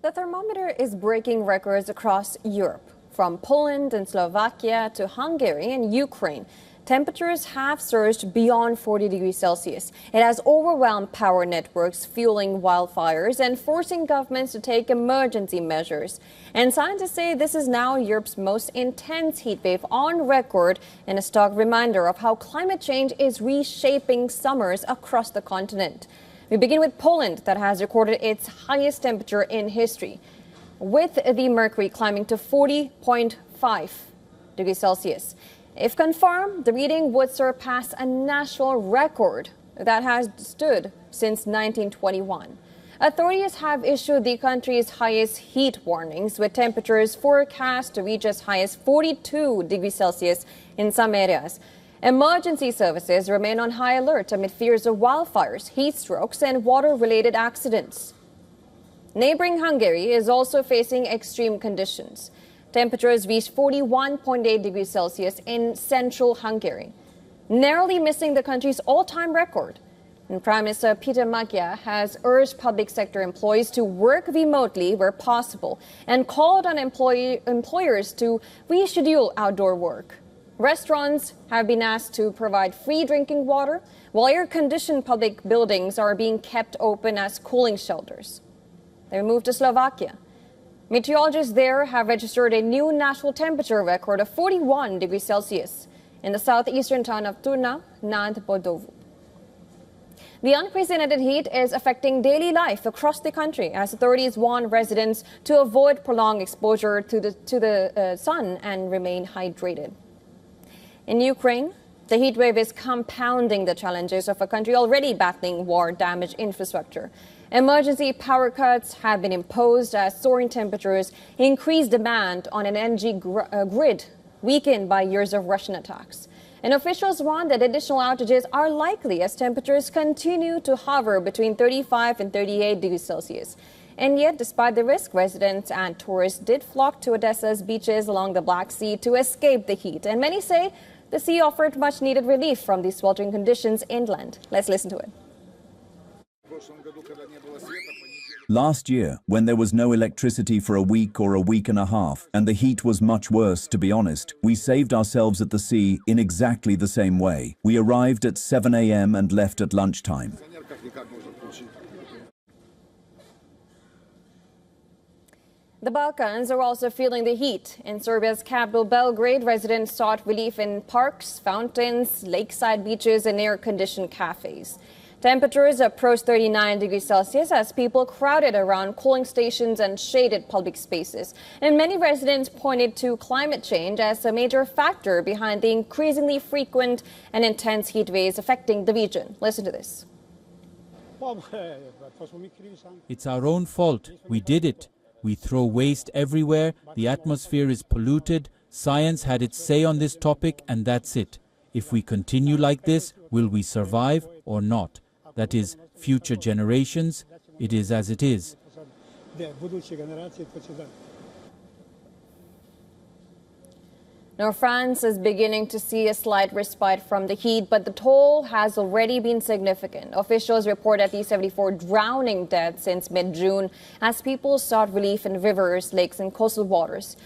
The thermometer is breaking records across Europe. From Poland and Slovakia to Hungary and Ukraine, temperatures have surged beyond 40 degrees Celsius. It has overwhelmed power networks, fueling wildfires and forcing governments to take emergency measures. And scientists say this is now Europe's most intense heat wave on record, and a stark reminder of how climate change is reshaping summers across the continent. We begin with Poland, that has recorded its highest temperature in history, with the mercury climbing to 40.5 degrees Celsius. If confirmed, the reading would surpass a national record that has stood since 1921. Authorities have issued the country's highest heat warnings, with temperatures forecast to reach as high as 42 degrees Celsius in some areas. Emergency services remain on high alert amid fears of wildfires, heat strokes, and water-related accidents. Neighboring Hungary is also facing extreme conditions. Temperatures reached 41.8 degrees Celsius in central Hungary, narrowly missing the country's all-time record. And Prime Minister Peter Magyar has urged public sector employees to work remotely where possible and called on employers to reschedule outdoor work. Restaurants have been asked to provide free drinking water, while air-conditioned public buildings are being kept open as cooling shelters. They move to Slovakia. Meteorologists there have registered a new national temperature record of 41 degrees Celsius in the southeastern town of Turna nad Bodovu. The unprecedented heat is affecting daily life across the country as authorities warn residents to avoid prolonged exposure to the sun and remain hydrated. In Ukraine, the heat wave is compounding the challenges of a country already battling war-damaged infrastructure. Emergency power cuts have been imposed as soaring temperatures increase demand on an energy grid weakened by years of Russian attacks. And officials warn that additional outages are likely as temperatures continue to hover between 35 and 38 degrees Celsius. And yet, despite the risk, residents and tourists did flock to Odessa's beaches along the Black Sea to escape the heat. And many say the sea offered much-needed relief from these sweltering conditions inland. Let's listen to it. Last year, when there was no electricity for a week or a week and a half, and the heat was much worse, to be honest, we saved ourselves at the sea in exactly the same way. We arrived at 7 a.m. and left at lunchtime. The Balkans are also feeling the heat. In Serbia's capital, Belgrade, residents sought relief in parks, fountains, lakeside beaches, and air-conditioned cafes. Temperatures approached 39 degrees Celsius as people crowded around cooling stations and shaded public spaces. And many residents pointed to climate change as a major factor behind the increasingly frequent and intense heat waves affecting the region. Listen to this. It's our own fault. We did it. We throw waste everywhere, the atmosphere is polluted, science had its say on this topic, and that's it. If we continue like this, will we survive or not? That is, future generations, it is as it is. Now, France is beginning to see a slight respite from the heat, but the toll has already been significant. Officials report at least 74 drowning deaths since mid-June as people sought relief in rivers, lakes, and coastal waters.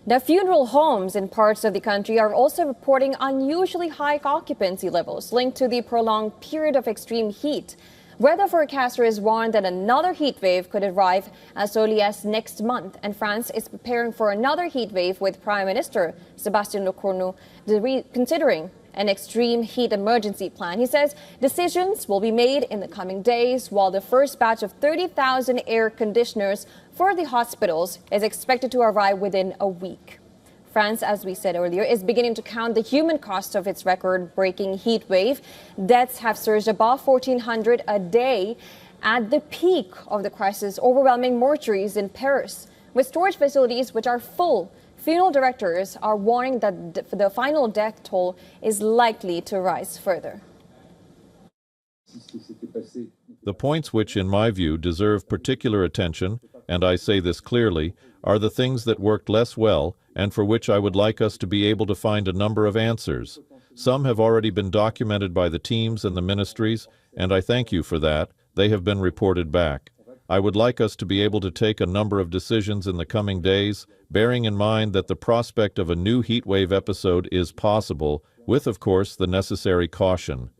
The funeral homes in parts of the country are also reporting unusually high occupancy levels linked to the prolonged period of extreme heat. Weather forecasters warn that another heat wave could arrive as early as next month, and France is preparing for another heat wave with Prime Minister Sébastien Lecornu considering an extreme heat emergency plan. He says decisions will be made in the coming days, while the first batch of 30,000 air conditioners for the hospitals is expected to arrive within a week. France, as we said earlier, is beginning to count the human cost of its record-breaking heat wave. Deaths have surged above 1,400 a day at the peak of the crisis, overwhelming mortuaries in Paris. With storage facilities which are full, funeral directors are warning that the final death toll is likely to rise further. The points which, in my view, deserve particular attention, and I say this clearly, are the things that worked less well and for which I would like us to be able to find a number of answers. Some have already been documented by the teams and the ministries, and I thank you for that. They have been reported back. I would like us to be able to take a number of decisions in the coming days, bearing in mind that the prospect of a new heatwave episode is possible, with, of course, the necessary caution.